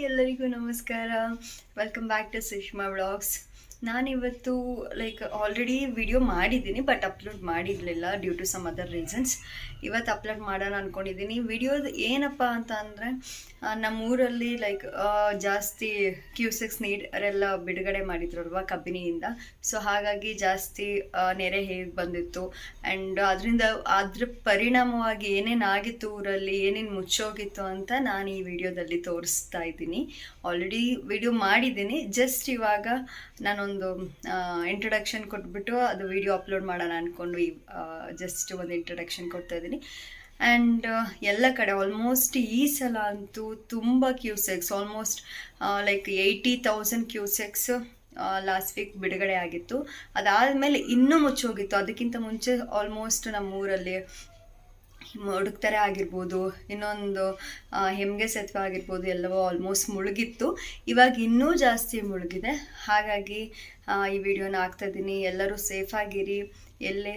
ಎಲ್ಲರಿಗೂ ನಮಸ್ಕಾರ. Welcome back to Sushma vlogs. ನಾನಿವತ್ತು ಆಲ್ರೆಡಿ ವಿಡಿಯೋ ಮಾಡಿದ್ದೀನಿ, ಬಟ್ ಅಪ್ಲೋಡ್ ಮಾಡಿರಲಿಲ್ಲ due to some other reasons. ಇವತ್ತು ಅಪ್ಲೋಡ್ ಮಾಡೋಣ ಅಂದ್ಕೊಂಡಿದ್ದೀನಿ. ವಿಡಿಯೋದು ಏನಪ್ಪ ಅಂತ ಅಂದರೆ, ನಮ್ಮೂರಲ್ಲಿ ಜಾಸ್ತಿ ಕ್ಯೂಸೆಕ್ಸ್ ನೀರೆಲ್ಲ ಬಿಡುಗಡೆ ಮಾಡಿದ್ರಲ್ವ ಕಬಿನಿಯಿಂದ. ಸೊ ಹಾಗಾಗಿ ಜಾಸ್ತಿ ನೆರೆ ಹೇಗೆ ಬಂದಿತ್ತು ಆ್ಯಂಡ್ ಅದ್ರ ಪರಿಣಾಮವಾಗಿ ಏನೇನಾಗಿತ್ತು ಊರಲ್ಲಿ, ಏನೇನು ಮುಚ್ಚೋಗಿತ್ತು ಅಂತ ನಾನು ಈ ವಿಡಿಯೋದಲ್ಲಿ ತೋರಿಸ್ತಾ ಇದ್ದೀನಿ. ಆಲ್ರೆಡಿ ವಿಡಿಯೋ ಮಾಡಿದ್ದೀನಿ. ಜಸ್ಟ್ ಇವಾಗ ನಾನೊಂದು ಇಂಟ್ರಡಕ್ಷನ್ ಕೊಟ್ಬಿಟ್ಟು ಅದು ವಿಡಿಯೋ ಅಪ್ಲೋಡ್ ಮಾಡೋಣ ಅಂದ್ಕೊಂಡು ಜಸ್ಟ್ ಒಂದು ಇಂಟ್ರಡಕ್ಷನ್ ಕೊಡ್ತಾ ಇದ್ದೀನಿ. ಆ್ಯಂಡ್ ಎಲ್ಲ ಕಡೆ ಆಲ್ಮೋಸ್ಟ್ ಈ ಸಲ ಅಂತೂ ತುಂಬ cusecs, almost 80,000 cusecs last week ಬಿಡುಗಡೆ ಆಗಿತ್ತು. ಅದಾದಮೇಲೆ ಇನ್ನೂ ಮುಚ್ಚೋಗಿತ್ತು. ಅದಕ್ಕಿಂತ ಮುಂಚೆ ಆಲ್ಮೋಸ್ಟ್ ನಮ್ಮೂರಲ್ಲಿ ಮುಡುಕ್ತಾರೆ ಆಗಿರ್ಬೋದು, ಇನ್ನೊಂದು ಹೆಮ್ಗೆ ಸೇತುವೆ ಆಗಿರ್ಬೋದು, ಎಲ್ಲವೂ ಆಲ್ಮೋಸ್ಟ್ ಮುಳುಗಿತ್ತು. ಇವಾಗ ಇನ್ನೂ ಜಾಸ್ತಿ ಮುಳುಗಿದೆ. ಹಾಗಾಗಿ ಈ ವಿಡಿಯೋನ ಹಾಕ್ತಾಯಿದ್ದೀನಿ. ಎಲ್ಲರೂ ಸೇಫಾಗಿರಿ. ಎಲ್ಲೇ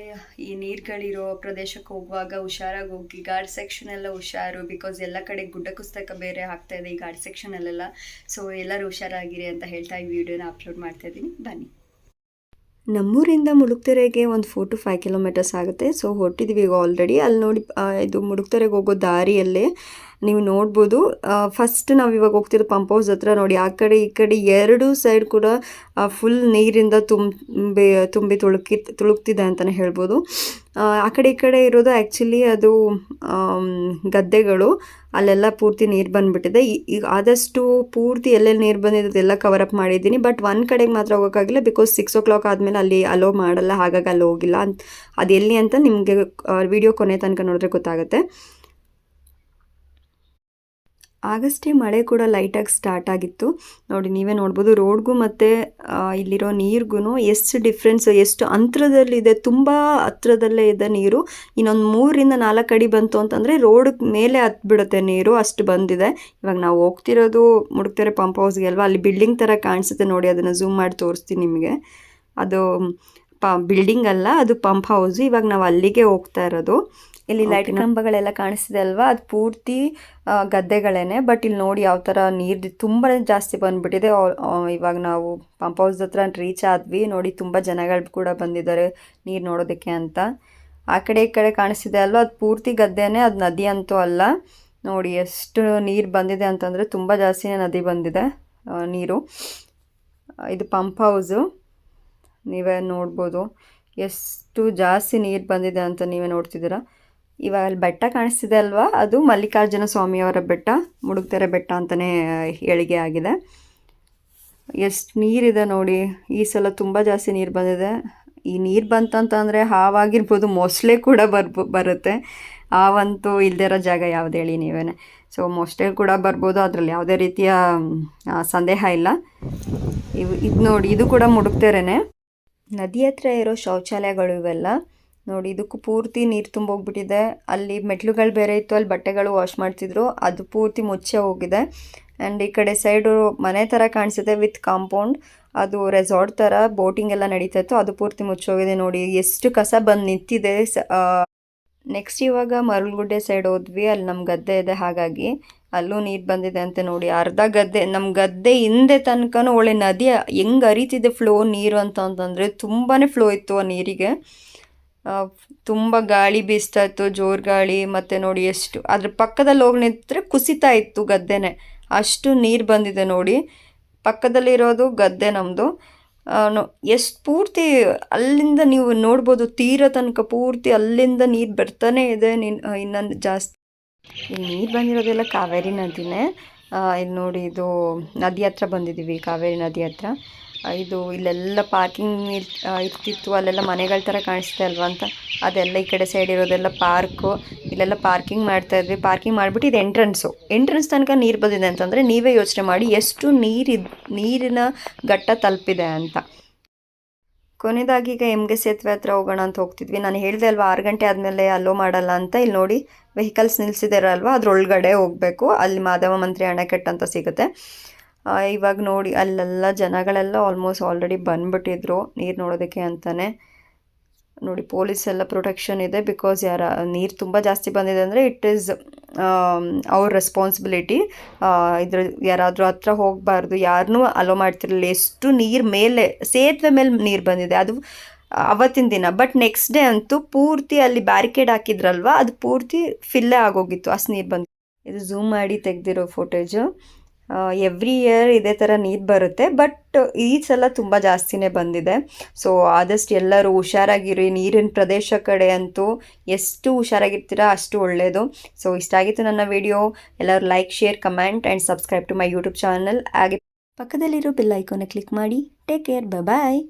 ಈ ನೀರುಗಳಿರೋ ಪ್ರದೇಶಕ್ಕೆ ಹೋಗುವಾಗ ಹುಷಾರಾಗಿ ಹೋಗಿ. ಗಾರ್ಡ್ ಸೆಕ್ಷನ್ ಎಲ್ಲ ಹುಷಾರು, ಬಿಕಾಸ್ ಎಲ್ಲ ಕಡೆ ಗುಡ್ಡ ಕುಸ್ತಕ ಬೇರೆ ಆಗ್ತಾಯಿದೆ ಈ ಗಾರ್ಡ್ ಸೆಕ್ಷನಲ್ಲೆಲ್ಲ. ಸೊ ಎಲ್ಲರೂ ಹುಷಾರಾಗಿರಿ ಅಂತ ಹೇಳ್ತಾ ಈ ವಿಡಿಯೋನ ಅಪ್ಲೋಡ್ ಮಾಡ್ತಾಯಿದ್ದೀನಿ. ಬನ್ನಿ. ನಮ್ಮೂರಿಂದ ಮುಡುಕ್ತೆರೆಗೆ ಒಂದು 4 to 5 ಕಿಲೋಮೀಟರ್ಸ್ ಆಗುತ್ತೆ. ಸೊ ಹೊರಟಿದ್ವಿ ಈಗ ಆಲ್ರೆಡಿ. ಅಲ್ಲಿ ನೋಡಿ, ಇದು ಮುಡುಕ್ತೆರೆಗೆ ಹೋಗೋ ದಾರಿಯಲ್ಲೇ ನೀವು ನೋಡ್ಬೋದು. ಫಸ್ಟ್ ನಾವು ಇವಾಗ ಹೋಗ್ತಿರೋದು ಪಂಪ್ ಹೌಸ್ ಹತ್ರ. ನೋಡಿ, ಆ ಕಡೆ ಈ ಕಡೆ ಎರಡು ಸೈಡ್ ಕೂಡ ಫುಲ್ ನೀರಿಂದ ತುಂಬಿ ತುಳುಕ್ತಿದೆ ಅಂತಲೇ ಹೇಳ್ಬೋದು. ಆ ಕಡೆ ಈ ಕಡೆ ಇರೋದು ಆ್ಯಕ್ಚುಲಿ ಅದು ಗದ್ದೆಗಳು. ಅಲ್ಲೆಲ್ಲ ಪೂರ್ತಿ ನೀರು ಬಂದುಬಿಟ್ಟಿದೆ. ಈಗ ಆದಷ್ಟು ಪೂರ್ತಿ ಎಲ್ಲೆಲ್ಲಿ ನೀರು ಬಂದಿದೆ ಅದೆಲ್ಲ ಕವರಪ್ ಮಾಡಿದ್ದೀನಿ. ಬಟ್ ಒಂದು ಕಡೆಗೆ ಮಾತ್ರ ಹೋಗೋಕ್ಕಾಗಿಲ್ಲ, ಬಿಕಾಸ್ 6 o'clock ಆದಮೇಲೆ ಅಲ್ಲಿ ಅಲೋ ಮಾಡಲ್ಲ. ಹಾಗಾಗಿ ಅಲ್ಲಿ ಹೋಗಿಲ್ಲ. ಅದು ಎಲ್ಲಿ ಅಂತ ನಿಮಗೆ ವಿಡಿಯೋ ಕೊನೆ ತನಕ ನೋಡಿದ್ರೆ ಗೊತ್ತಾಗುತ್ತೆ. ಆಗಷ್ಟೇ ಮಳೆ ಕೂಡ ಲೈಟಾಗಿ ಸ್ಟಾರ್ಟ್ ಆಗಿತ್ತು. ನೋಡಿ, ನೀವೇ ನೋಡ್ಬೋದು. ರೋಡ್ಗೂ ಮತ್ತು ಇಲ್ಲಿರೋ ನೀರಿಗೂ ಎಷ್ಟು ಡಿಫ್ರೆನ್ಸ್, ಎಷ್ಟು ಅಂತರದಲ್ಲಿದೆ. ತುಂಬ ಹತ್ರದಲ್ಲೇ ಇದೆ ನೀರು. ಇನ್ನೊಂದು 3-4 ಅಡಿ ಬಂತು ಅಂತಂದರೆ ರೋಡ್ ಮೇಲೆ ಹತ್ಬಿಡುತ್ತೆ ನೀರು, ಅಷ್ಟು ಬಂದಿದೆ. ಇವಾಗ ನಾವು ಹೋಗ್ತಿರೋದು ಮುಡುಕ್ತೆರೆ ಪಂಪ್ ಹೌಸ್ಗೆ ಅಲ್ವಾ. ಅಲ್ಲಿ ಬಿಲ್ಡಿಂಗ್ ಥರ ಕಾಣಿಸುತ್ತೆ ನೋಡಿ, ಅದನ್ನು ಝೂಮ್ ಮಾಡಿ ತೋರಿಸ್ತೀನಿ ನಿಮಗೆ. ಅದು ಬಿಲ್ಡಿಂಗ್ ಅಲ್ಲ, ಅದು ಪಂಪ್ ಹೌಸು. ಇವಾಗ ನಾವು ಅಲ್ಲಿಗೆ ಹೋಗ್ತಾ ಇರೋದು. ಇಲ್ಲಿ ಲೈಟ್ ಕಂಬಗಳೆಲ್ಲ ಕಾಣಿಸ್ತಿದೆ ಅಲ್ವಾ, ಅದು ಪೂರ್ತಿ ಗದ್ದೆಗಳೇನೆ. ಬಟ್ ಇಲ್ಲಿ ನೋಡಿ ಯಾವ ಥರ ನೀರು ತುಂಬ ಜಾಸ್ತಿ ಬಂದುಬಿಟ್ಟಿದೆ. ಇವಾಗ ನಾವು ಪಂಪ್ ಹೌಸ್ ಹತ್ರ ರೀಚ್ ಆದ್ವಿ. ನೋಡಿ, ತುಂಬ ಜನಗಳು ಕೂಡ ಬಂದಿದ್ದಾರೆ ನೀರು ನೋಡೋದಕ್ಕೆ ಅಂತ. ಆ ಕಡೆ ಈ ಕಡೆ ಕಾಣಿಸ್ತಿದೆ ಅಲ್ವಾ, ಅದು ಪೂರ್ತಿ ಗದ್ದೆನೇ, ಅದು ನದಿ ಅಂತೂ ಅಲ್ಲ. ನೋಡಿ ಎಷ್ಟು ನೀರು ಬಂದಿದೆ ಅಂತಂದರೆ ತುಂಬ ಜಾಸ್ತಿನೇ ನದಿ ಬಂದಿದೆ ನೀರು. ಇದು ಪಂಪ್ ಹೌಸು, ನೀವೇ ನೋಡ್ಬೋದು ಎಷ್ಟು ಜಾಸ್ತಿ ನೀರು ಬಂದಿದೆ ಅಂತ ನೀವೇ ನೋಡ್ತಿದ್ದೀರಾ. ಇವಾಗ ಅಲ್ಲಿ ಬೆಟ್ಟ ಕಾಣಿಸ್ತಿದೆ ಅಲ್ವಾ, ಅದು ಮಲ್ಲಿಕಾರ್ಜುನ ಸ್ವಾಮಿಯವರ ಬೆಟ್ಟ, ಮುಡುಕ್ತೆರೆ ಬೆಟ್ಟ ಅಂತಲೇ ಏಳಿಗೆ ಆಗಿದೆ. ಎಷ್ಟು ನೀರಿದೆ ನೋಡಿ. ಈ ಸಲ ತುಂಬ ಜಾಸ್ತಿ ನೀರು ಬಂದಿದೆ. ಈ ನೀರು ಬಂತಂತಂದರೆ ಹಾವಾಗಿರ್ಬೋದು, ಮೊಸಳೆ ಕೂಡ ಬರುತ್ತೆ. ಹಾವಂತೂ ಇಲ್ದಿರೋ ಜಾಗ ಯಾವ್ದು ಹೇಳಿ ನೀವೇ. ಸೊ ಮೊಸಳೆ ಕೂಡ ಬರ್ಬೋದು, ಅದರಲ್ಲಿ ಯಾವುದೇ ರೀತಿಯ ಸಂದೇಹ ಇಲ್ಲ. ಇದು ನೋಡಿ, ಇದು ಕೂಡ ಮುಡುಕ್ತೆರೆನೇ. ನದಿ ಹತ್ರ ಇರೋ ಶೌಚಾಲಯಗಳು ಇವೆಲ್ಲ ನೋಡಿ. ಇದಕ್ಕೂ ಪೂರ್ತಿ ನೀರು ತುಂಬೋಗ್ಬಿಟ್ಟಿದೆ. ಅಲ್ಲಿ ಮೆಟ್ಲುಗಳು ಬೇರೆ ಇತ್ತು, ಅಲ್ಲಿ ಬಟ್ಟೆಗಳು ವಾಶ್ ಮಾಡ್ತಿದ್ರು, ಅದು ಪೂರ್ತಿ ಮುಚ್ಚೆ ಹೋಗಿದೆ. ಆ್ಯಂಡ್ ಈ ಕಡೆ ಸೈಡು ಮನೆ ಥರ ಕಾಣಿಸುತ್ತೆ ವಿತ್ ಕಾಂಪೌಂಡ್. ಅದು ರೆಸಾರ್ಟ್ ಥರ ಬೋಟಿಂಗ್ ಎಲ್ಲ ನಡೀತಾ ಇತ್ತು, ಅದು ಪೂರ್ತಿ ಮುಚ್ಚೋಗಿದೆ. ನೋಡಿ ಎಷ್ಟು ಕಸ ಬಂದು ನಿಂತಿದೆ. ನೆಕ್ಸ್ಟ್ ಇವಾಗ ಮರಳುಗುಡ್ಡೆ ಸೈಡ್ ಹೋದ್ವಿ. ಅಲ್ಲಿ ನಮ್ಮ ಗದ್ದೆ ಇದೆ, ಹಾಗಾಗಿ ಅಲ್ಲೂ ನೀರು ಬಂದಿದೆ ಅಂತ ನೋಡಿ. ಅರ್ಧ ಗದ್ದೆ, ನಮ್ಮ ಗದ್ದೆ ಹಿಂದೆ ತನಕನೂ ಒಳ್ಳೆ ನದಿ ಹೆಂಗೆ ಹರಿತಿದೆ ಫ್ಲೋ ನೀರು ಅಂತಂದರೆ ತುಂಬಾ ಫ್ಲೋ ಇತ್ತು ಆ ನೀರಿಗೆ. ತುಂಬ ಗಾಳಿ ಬೀಸ್ತಾ ಇತ್ತು, ಜೋರು ಗಾಳಿ. ಮತ್ತು ನೋಡಿ ಎಷ್ಟು ಅದ್ರ ಪಕ್ಕದಲ್ಲಿ ಹೋಗಿ ನಿಂತರೆ ಕುಸಿತಾ ಇತ್ತು ಗದ್ದೆನೇ, ಅಷ್ಟು ನೀರು ಬಂದಿದೆ ನೋಡಿ. ಪಕ್ಕದಲ್ಲಿರೋದು ಗದ್ದೆ ನಮ್ಮದು. ಎಷ್ಟು ಪೂರ್ತಿ ಅಲ್ಲಿಂದ ನೀವು ನೋಡ್ಬೋದು, ತೀರ ತನಕ ಪೂರ್ತಿ ಅಲ್ಲಿಂದ ನೀರು ಬರ್ತಾನೆ ಇದೆ. ಇನ್ನೊಂದು ಜಾಸ್ತಿ ಇಲ್ಲಿ ನೀರು ಬಂದಿರೋದೆಲ್ಲ ಕಾವೇರಿ ನದಿನೇ. ಇಲ್ಲಿ ನೋಡಿ, ಇದು ನದಿ ಹತ್ರ ಬಂದಿದ್ದೀವಿ, ಕಾವೇರಿ ನದಿ ಹತ್ರ. ಇದು ಇಲ್ಲೆಲ್ಲ ಪಾರ್ಕಿಂಗ್ ಇರ್ತಿತ್ತು, ಅಲ್ಲೆಲ್ಲ ಮನೆಗಳ ಥರ ಕಾಣಿಸ್ತೆ ಅಲ್ವಾ ಅಂತ. ಅದೆಲ್ಲ ಈ ಕಡೆ ಸೈಡ್ ಇರೋದೆಲ್ಲ ಪಾರ್ಕು. ಇಲ್ಲೆಲ್ಲ ಪಾರ್ಕಿಂಗ್ ಮಾಡ್ತಾಯಿದ್ವಿ. ಪಾರ್ಕಿಂಗ್ ಮಾಡಿಬಿಟ್ಟು ಇದು ಎಂಟ್ರೆನ್ಸ್ ತನಕ ನೀರು ಬಂದಿದೆ ಅಂತಂದರೆ ನೀವೇ ಯೋಚನೆ ಮಾಡಿ ಎಷ್ಟು ನೀರಿನ ಘಟ್ಟ ತಲುಪಿದೆ ಅಂತ. ಕೊನೆಯದಾಗಿ ಈಗ ಹೆಮ್ಗೆ ಸೇತುವೆ ಹತ್ರ ಹೋಗೋಣ ಅಂತ ಹೋಗ್ತಿದ್ವಿ. ನಾನು ಹೇಳಿದೆ ಅಲ್ವಾ 6 ಗಂಟೆ ಆದಮೇಲೆ ಅಲೋ ಮಾಡಲ್ಲ ಅಂತ. ಇಲ್ಲಿ ನೋಡಿ, ವೆಹಿಕಲ್ಸ್ ನಿಲ್ಲಿಸಿದಾರಲ್ವ, ಅದ್ರೊಳಗಡೆ ಹೋಗಬೇಕು. ಅಲ್ಲಿ ಮಾಧವ ಮಂತ್ರಿ ಅಣೆಕಟ್ಟು ಅಂತ ಸಿಗುತ್ತೆ. ಇವಾಗ ನೋಡಿ, ಅಲ್ಲೆಲ್ಲ ಜನಗಳೆಲ್ಲ ಆಲ್ಮೋಸ್ಟ್ ಆಲ್ರೆಡಿ ಬಂದುಬಿಟ್ಟಿದ್ರು ನೀರು ನೋಡೋದಕ್ಕೆ ಅಂತಲೇ. ನೋಡಿ ಪೊಲೀಸ್ ಎಲ್ಲ ಪ್ರೊಟೆಕ್ಷನ್ ಇದೆ, ಬಿಕಾಸ್ ನೀರು ತುಂಬ ಜಾಸ್ತಿ ಬಂದಿದೆ ಅಂದರೆ ಇಟ್ ಈಸ್ ಅವ್ರ ರೆಸ್ಪಾನ್ಸಿಬಿಲಿಟಿ. ಇದ್ರ ಯಾರಾದರೂ ಹತ್ರ ಹೋಗಬಾರ್ದು, ಯಾರನ್ನೂ ಅಲೋ ಮಾಡ್ತಿರಲಿಲ್ಲ. ಎಷ್ಟು ನೀರು ಮೇಲೆ ಸೇತುವೆ ಮೇಲೆ ನೀರು ಬಂದಿದೆ ಅದು ಅವತ್ತಿನ ದಿನ. ಬಟ್ ನೆಕ್ಸ್ಟ್ ಡೇ ಅಂತೂ ಪೂರ್ತಿ ಅಲ್ಲಿ ಬ್ಯಾರಿಕೇಡ್ ಹಾಕಿದ್ರಲ್ವ, ಅದು ಪೂರ್ತಿ ಫಿಲ್ಲೇ ಆಗೋಗಿತ್ತು, ಅಷ್ಟು ನೀರು ಬಂದು. ಇದು ಝೂಮ್ ಮಾಡಿ ತೆಗೆದಿರೋ ಫೋಟೇಜು. ಎವ್ರಿ ಇಯರ್ ಇದೇ ಥರ ನೀರು ಬರುತ್ತೆ, ಬಟ್ ಈ ಸಲ ತುಂಬ ಜಾಸ್ತಿನೇ ಬಂದಿದೆ. ಸೊ ಆದಷ್ಟು ಎಲ್ಲರೂ ಹುಷಾರಾಗಿರಿ. ನೀರಿನ ಪ್ರದೇಶ ಕಡೆ ಅಂತೂ ಎಷ್ಟು ಹುಷಾರಾಗಿರ್ತೀರಾ ಅಷ್ಟು ಒಳ್ಳೆಯದು. ಸೊ ಇಷ್ಟ ಆಗಿತ್ತು ನನ್ನ ವಿಡಿಯೋ. ಎಲ್ಲರೂ like, share, comment and subscribe to my YouTube channel. ಹಾಗೆ ಪಕ್ಕದಲ್ಲಿರೋ ಬೆಲ್ ಐಕಾನ ಕ್ಲಿಕ್ ಮಾಡಿ. ಟೇಕ್ ಕೇರ್, ಬಾಯ್.